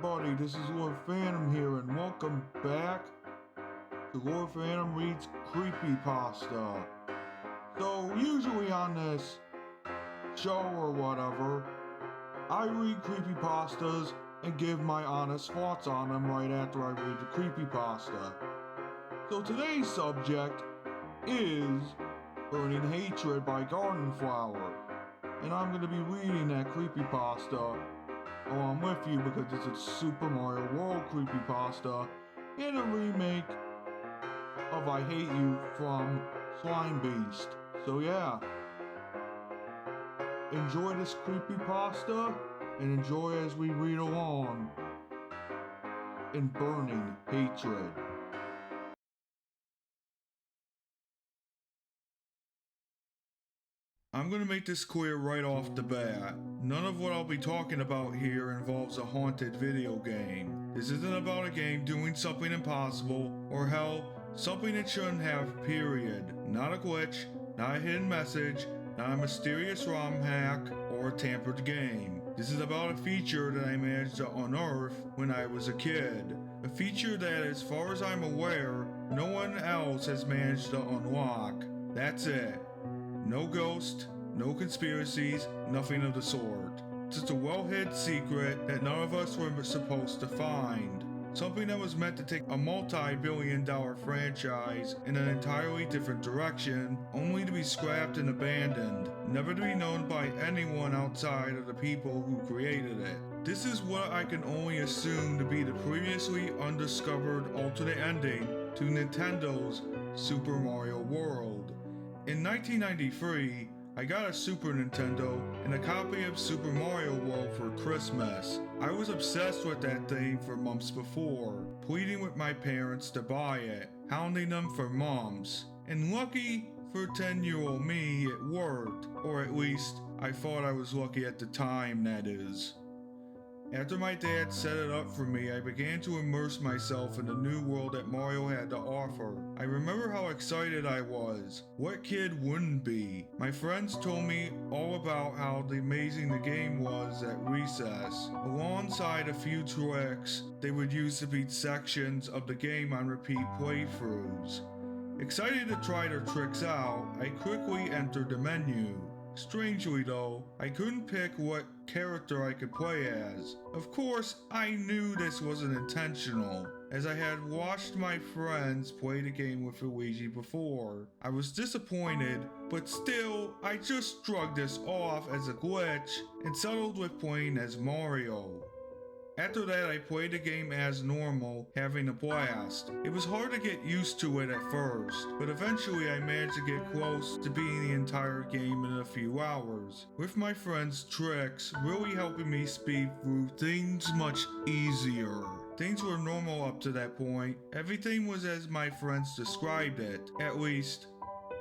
everybody, this is Lord Phantom here, and welcome back to Lord Phantom Reads Creepypasta. So, usually on this show or whatever, I read creepypastas and give my honest thoughts on them right after I read the creepypasta. So today's subject is Burning Hatred by GardenFlower, and I'm going to be reading that creepypasta along with you because it's a Super Mario World Creepypasta and a remake of I Hate You from Slimebeast. So yeah, enjoy this creepypasta and enjoy as we read along in Burning Hatred. I'm going to make this clear right off the bat. None of what I'll be talking about here involves a haunted video game. This isn't about a game doing something impossible, or hell, something it shouldn't have, period. Not a glitch, not a hidden message, not a mysterious ROM hack, or a tampered game. This is about a feature that I managed to unearth when I was a kid. A feature that, as far as I'm aware, no one else has managed to unlock. That's it. No ghost, no conspiracies, nothing of the sort. It's just a well-hid secret that none of us were supposed to find. Something that was meant to take a multi-billion-dollar franchise in an entirely different direction, only to be scrapped and abandoned, never to be known by anyone outside of the people who created it. This is what I can only assume to be the previously undiscovered alternate ending to Nintendo's Super Mario World. In 1993, I got a Super Nintendo and a copy of Super Mario World for Christmas. I was obsessed with that thing for months before, pleading with my parents to buy it, hounding them for months. And lucky for 10-year-old me, it worked, or at least I thought I was lucky at the time, that is. After my dad set it up for me, I began to immerse myself in the new world that Mario had to offer. I remember how excited I was. What kid wouldn't be? My friends told me all about how amazing the game was at recess, alongside a few tricks they would use to beat sections of the game on repeat playthroughs. Excited to try their tricks out, I quickly entered the menu. Strangely though, I couldn't pick what character I could play as. Of course, I knew this wasn't intentional, as I had watched my friends play the game with Luigi before. I was disappointed, but still, I just shrugged this off as a glitch and settled with playing as Mario. After that, I played the game as normal, having a blast. It was hard to get used to it at first, but eventually I managed to get close to beating the entire game in a few hours, with my friends' tricks really helping me speed through things much easier. Things were normal up to that point. Everything was as my friends described it. At least,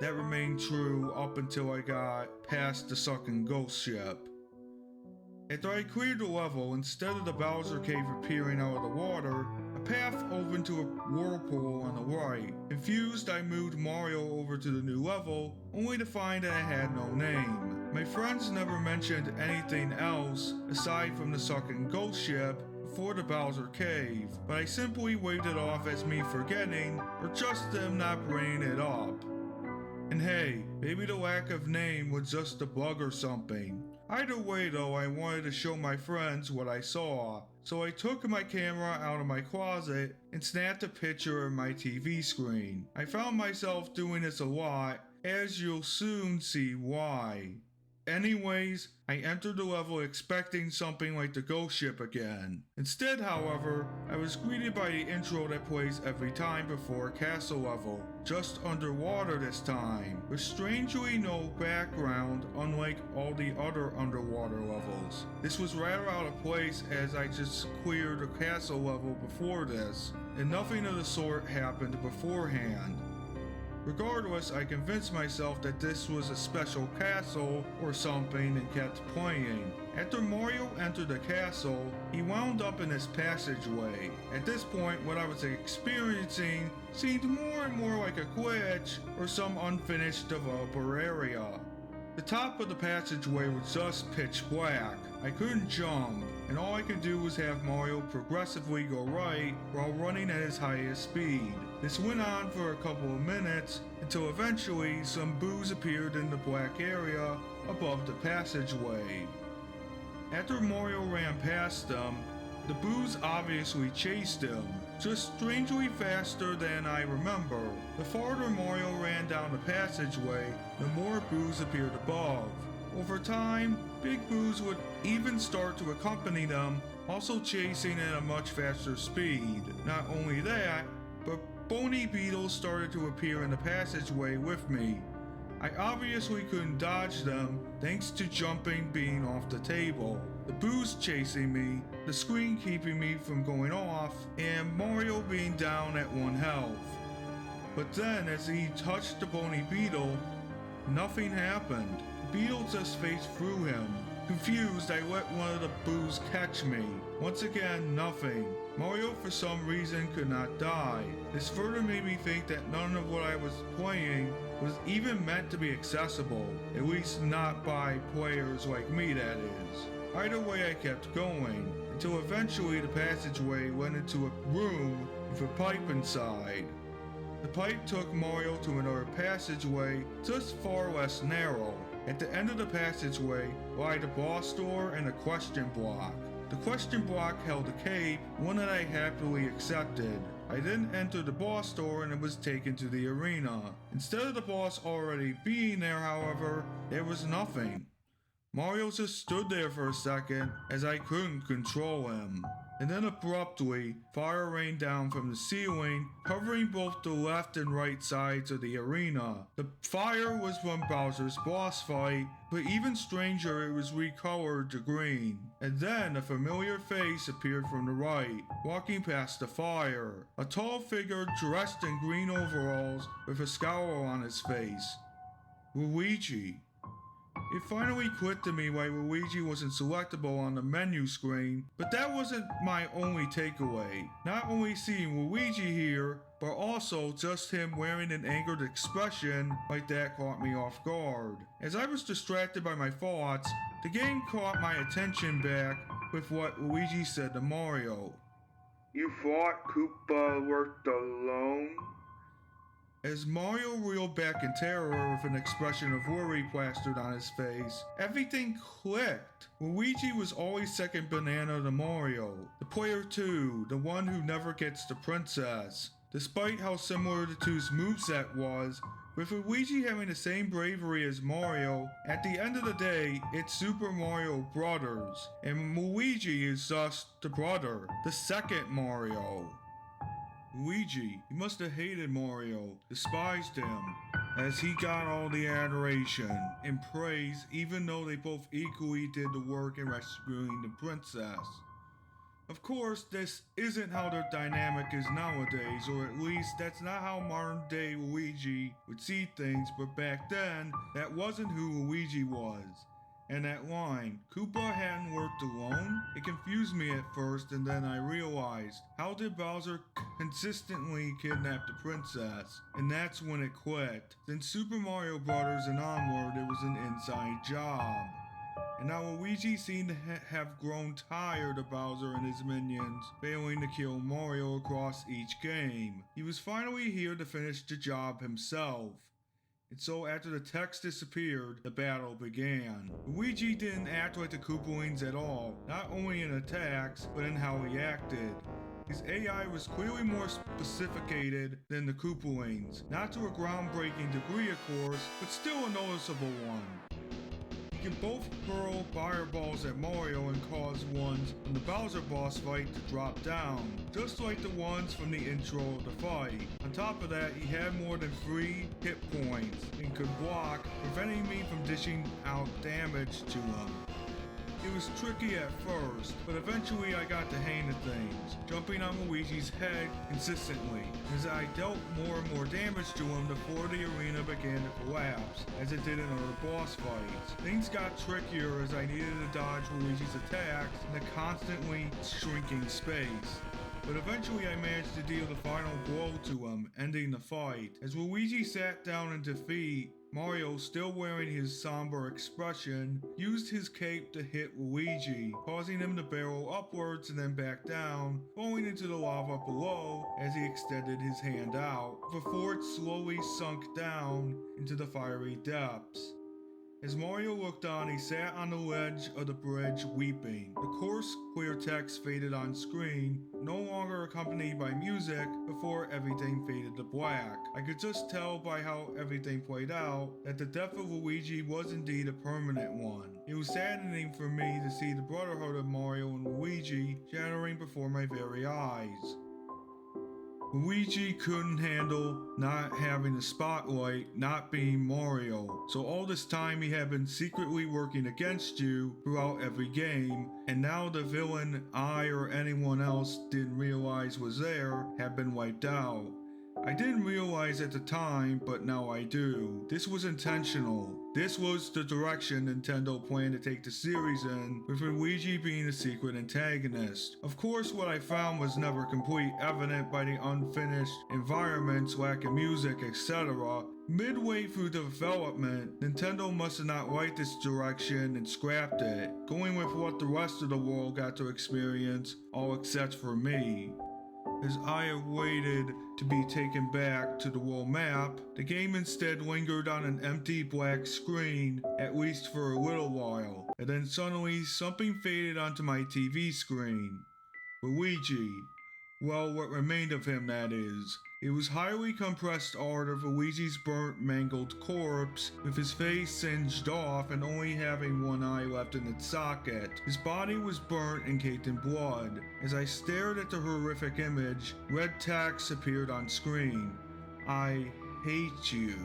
that remained true up until I got past the sucking ghost ship. After I cleared the level, instead of the Bowser Cave appearing out of the water, a path opened to a whirlpool on the right. Confused, I moved Mario over to the new level, only to find that it had no name. My friends never mentioned anything else aside from the sucking ghost ship before the Bowser Cave, but I simply waved it off as me forgetting, or just them not bringing it up. And hey, maybe the lack of name was just a bug or something. Either way though, I wanted to show my friends what I saw, so I took my camera out of my closet and snapped a picture of my TV screen. I found myself doing this a lot, as you'll soon see why. Anyways, I entered the level expecting something like the ghost ship again. Instead, however, I was greeted by the intro that plays every time before a castle level, just underwater this time, with strangely no background unlike all the other underwater levels. This was rather out of place as I just cleared a castle level before this, and nothing of the sort happened beforehand. Regardless, I convinced myself that this was a special castle or something and kept playing. After Mario entered the castle, he wound up in this passageway. At this point, what I was experiencing seemed more and more like a glitch or some unfinished developer area. The top of the passageway was just pitch black. I couldn't jump, and all I could do was have Mario progressively go right while running at his highest speed. This went on for a couple of minutes until eventually some boos appeared in the black area above the passageway. After Mario ran past them, the boos obviously chased him, just strangely faster than I remember. The farther Mario ran down the passageway, the more boos appeared above. Over time, big boos would even start to accompany them, also chasing at a much faster speed. Not only that, but bony beetles started to appear in the passageway with me. I obviously couldn't dodge them thanks to jumping being off the table, the boos chasing me, the screen keeping me from going off, and Mario being down at 1 health. But then as he touched the bony beetle, nothing happened. The beetle just faced through him. Confused, I let one of the boos catch me. Once again, nothing. Mario for some reason could not die. This further made me think that none of what I was playing was even meant to be accessible, at least not by players like me, that is. Either way, I kept going, until eventually the passageway went into a room with a pipe inside. The pipe took Mario to another passageway, just far less narrow. At the end of the passageway lied a boss door and a question block. The question block held a cape, one that I happily accepted. I then entered the boss door and it was taken to the arena. Instead of the boss already being there, however, there was nothing. Mario just stood there for a second as I couldn't control him. And then abruptly, fire rained down from the ceiling, covering both the left and right sides of the arena. The fire was from Bowser's boss fight, but even stranger, it was recolored to green. And then a familiar face appeared from the right, walking past the fire. A tall figure dressed in green overalls with a scowl on his face. Luigi. It finally clicked to me why Luigi wasn't selectable on the menu screen, but that wasn't my only takeaway. Not only seeing Luigi here, but also just him wearing an angered expression like that caught me off guard. As I was distracted by my thoughts, the game caught my attention back with what Luigi said to Mario. "You thought Koopa worked alone?" As Mario reeled back in terror with an expression of worry plastered on his face, everything clicked. Luigi was always second banana to Mario, the player 2, the one who never gets the princess. Despite how similar the two's moveset was, with Luigi having the same bravery as Mario, at the end of the day, it's Super Mario Brothers, and Luigi is just the brother, the second Mario. Luigi, he must have hated Mario, despised him, as he got all the adoration and praise even though they both equally did the work in rescuing the princess. Of course, this isn't how their dynamic is nowadays, or at least that's not how modern day Luigi would see things, but back then, that wasn't who Luigi was. And that line, Koopa hadn't worked alone? It confused me at first, and then I realized, how did Bowser consistently kidnap the princess? And that's when it clicked. Since Super Mario Bros. And onward, it was an inside job. And now Luigi seemed to have grown tired of Bowser and his minions, failing to kill Mario across each game. He was finally here to finish the job himself. And so after the text disappeared, the battle began. Luigi didn't act like the Koopalings at all, not only in attacks, but in how he acted. His AI was clearly more specificated than the Koopalings, not to a groundbreaking degree of course, but still a noticeable one. He can both hurl fireballs at Mario and cause ones from the Bowser boss fight to drop down, just like the ones from the intro of the fight. On top of that, he had more than 3 hit points and could block, preventing me from dishing out damage to him. It was tricky at first, but eventually I got the hang of things, jumping on Luigi's head consistently. As I dealt more and more damage to him, the floor of the arena began to collapse, as it did in other boss fights. Things got trickier as I needed to dodge Luigi's attacks in a constantly shrinking space. But eventually I managed to deal the final blow to him, ending the fight. As Luigi sat down in defeat, Mario, still wearing his somber expression, used his cape to hit Luigi, causing him to barrel upwards and then back down, falling into the lava below as he extended his hand out, before it slowly sunk down into the fiery depths. As Mario looked on, he sat on the ledge of the bridge weeping. The coarse, clear text faded on screen, no longer accompanied by music, before everything faded to black. I could just tell by how everything played out that the death of Luigi was indeed a permanent one. It was saddening for me to see the brotherhood of Mario and Luigi shattering before my very eyes. Luigi couldn't handle not having the spotlight, not being Mario, so all this time he had been secretly working against you throughout every game, and now the villain I or anyone else didn't realize was there had been wiped out. I didn't realize at the time, but now I do. This was intentional. This was the direction Nintendo planned to take the series in, with Luigi being the secret antagonist. Of course, what I found was never complete, evident by the unfinished environments, lack of music, etc. Midway through the development, Nintendo must have not liked this direction and scrapped it, going with what the rest of the world got to experience, all except for me. As I awaited to be taken back to the world map, the game instead lingered on an empty black screen, at least for a little while, and then suddenly something faded onto my TV screen. Luigi. Well, what remained of him, that is. It was highly compressed art of Luigi's burnt, mangled corpse, with his face singed off and only having one eye left in its socket. His body was burnt and caked in blood. As I stared at the horrific image, red text appeared on screen. I hate you.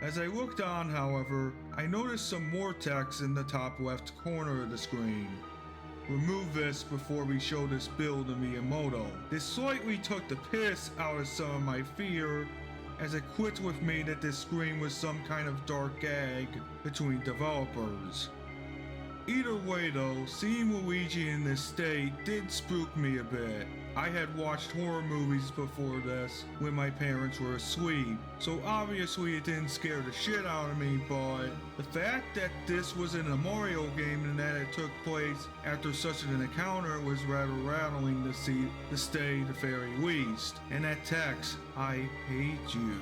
As I looked on, however, I noticed some more text in the top left corner of the screen. Remove this before we show this build to Miyamoto. This slightly took the piss out of some of my fear, as it clicked with me that this screen was some kind of dark gag between developers. Either way though, seeing Luigi in this state did spook me a bit. I had watched horror movies before this when my parents were asleep, so obviously it didn't scare the shit out of me, but the fact that this was in a Mario game and that it took place after such an encounter was rather rattling to say the very least. And that text, I hate you.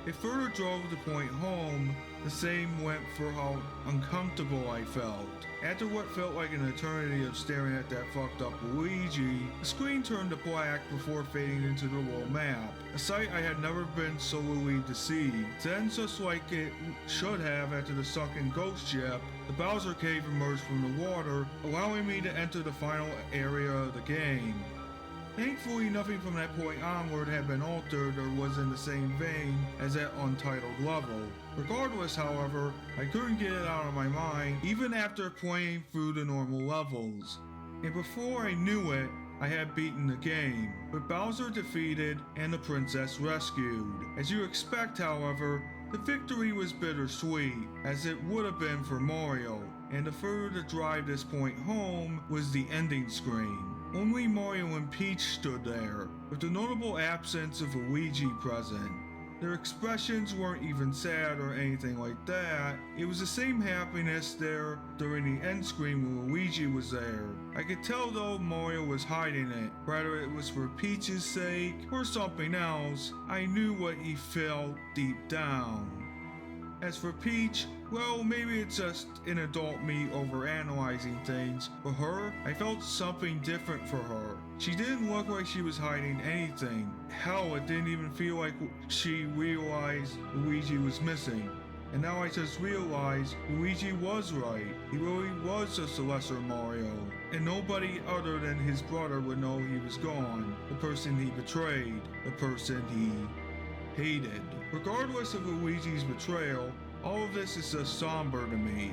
It further drove the point home. The same went for how uncomfortable I felt. After what felt like an eternity of staring at that fucked up Luigi, the screen turned to black before fading into the world map, a sight I had never been so relieved to see. Then, just like it should have after the sunken ghost ship, the Bowser Cave emerged from the water, allowing me to enter the final area of the game. Thankfully, nothing from that point onward had been altered or was in the same vein as that untitled level. Regardless, however, I couldn't get it out of my mind even after playing through the normal levels. And before I knew it, I had beaten the game, with Bowser defeated and the princess rescued. As you expect, however, the victory was bittersweet, as it would have been for Mario, and to further drive this point home was the ending screen. Only Mario and Peach stood there, with the notable absence of Luigi present. Their expressions weren't even sad or anything like that. It was the same happiness there during the end screen when Luigi was there. I could tell though Mario was hiding it, whether it was for Peach's sake or something else. I knew what he felt deep down. As for Peach, well, maybe it's just an adult me overanalyzing things. For her, I felt something different for her. She didn't look like she was hiding anything. Hell, it didn't even feel like she realized Luigi was missing. And now I just realized Luigi was right. He really was just a lesser Mario. And nobody other than his brother would know he was gone. The person he betrayed. The person he hated. Regardless of Luigi's betrayal, all of this is just somber to me.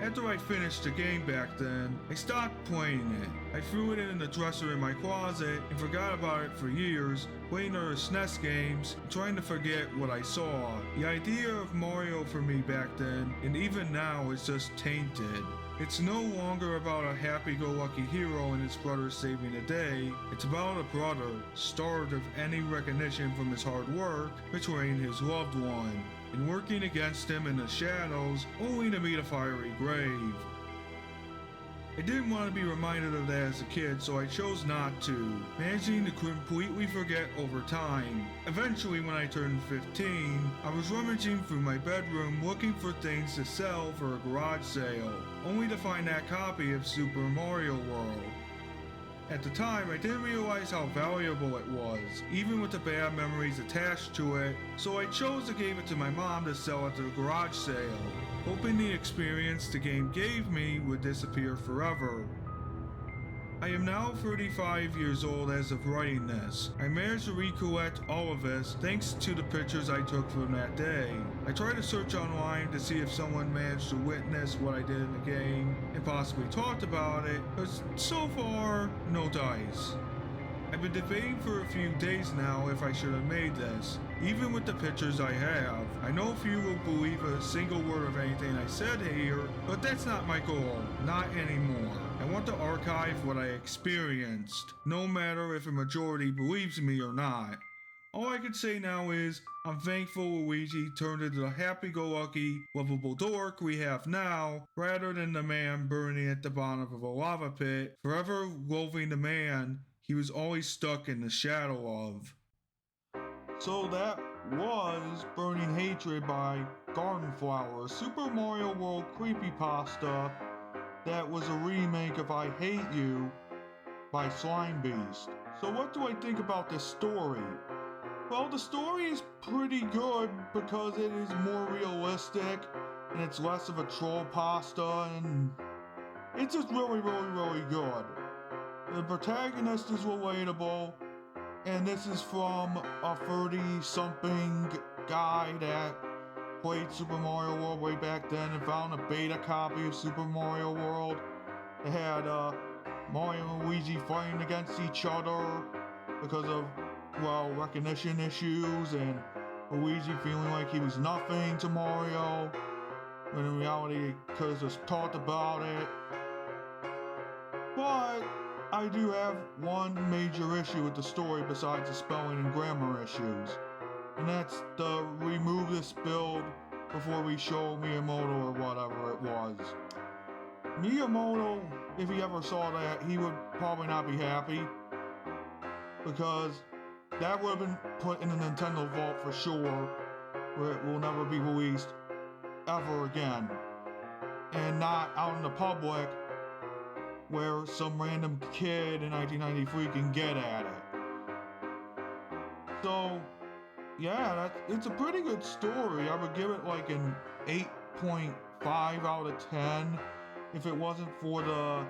After I finished the game back then, I stopped playing it. I threw it in the dresser in my closet and forgot about it for years, playing other SNES games, and trying to forget what I saw. The idea of Mario for me back then, and even now, is just tainted. It's no longer about a happy-go-lucky hero and his brother saving the day. It's about a brother, starved of any recognition from his hard work, betraying his loved one, and working against him in the shadows, only to meet a fiery grave. I didn't want to be reminded of that as a kid, so I chose not to, managing to completely forget over time. Eventually, when I turned 15, I was rummaging through my bedroom looking for things to sell for a garage sale, only to find that copy of Super Mario World. At the time, I didn't realize how valuable it was, even with the bad memories attached to it, so I chose to give it to my mom to sell at the garage sale, hoping the experience the game gave me would disappear forever. I am now 35 years old as of writing this. I managed to recollect all of this thanks to the pictures I took from that day. I tried to search online to see if someone managed to witness what I did in the game and possibly talked about it, but so far, no dice. I've been debating for a few days now if I should have made this. Even with the pictures I have, I know few will believe a single word of anything I said here, but that's not my goal, not anymore. I want to archive what I experienced, no matter if a majority believes me or not. All I can say now is, I'm thankful Luigi turned into the happy-go-lucky, lovable dork we have now, rather than the man burning at the bottom of a lava pit, forever loathing the man he was always stuck in the shadow of. So that was Burning Hatred by GardenFlower, a Super Mario World Creepypasta that was a remake of I Hate You by Slimebeast. So what do I think about this story? Well, the story is pretty good because it is more realistic and it's less of a troll pasta, and it's just really good. The protagonist is relatable, and this is from a 30-something guy that played Super Mario World way back then and found a beta copy of Super Mario World. It had Mario and Luigi fighting against each other because of, well, recognition issues, and Luigi feeling like he was nothing to Mario, when in reality he could have just talked about it. But I do have one major issue with the story besides the spelling and grammar issues, and that's the remove this build before we show Miyamoto or whatever it was. Miyamoto, if he ever saw that, he would probably not be happy, because that would have been put in the Nintendo vault for sure, where it will never be released ever again, and not out in the public where some random kid in 1993 can get at it. So, yeah, it's a pretty good story. I would give it like an 8.5 out of 10 if it wasn't for the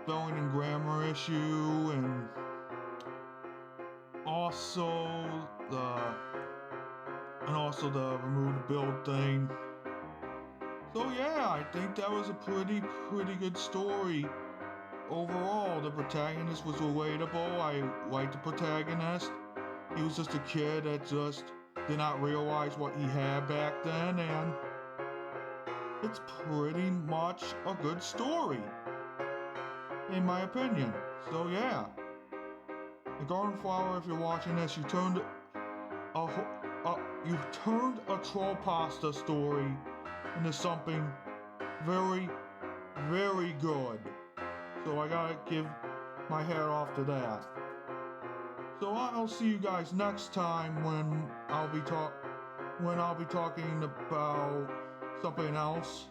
spelling and grammar issue, and also the remove the build thing. So yeah, I think that was a pretty good story. Overall, the protagonist was relatable. I liked the protagonist. He was just a kid that just did not realize what he had back then, and it's pretty much a good story, in my opinion. So yeah, the GardenFlower, if you're watching this, you turned a troll pasta story into something very good. So I gotta give my hat off to that. So I'll see you guys next time when I'll be talking about something else.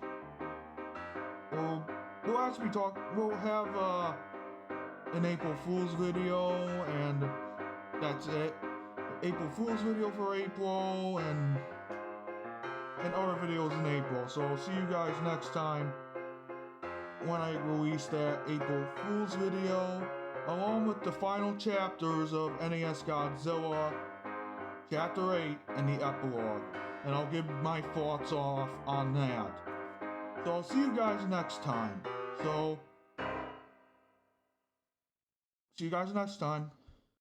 Or we'll have an April Fool's video, and that's it. April Fool's video for April, and other videos in April. So I'll see you guys next time when I release that April Fool's video, along with the final chapters of NES Godzilla, Chapter 8, and the epilogue. And I'll give my thoughts off on that. So I'll see you guys next time. So, see you guys next time.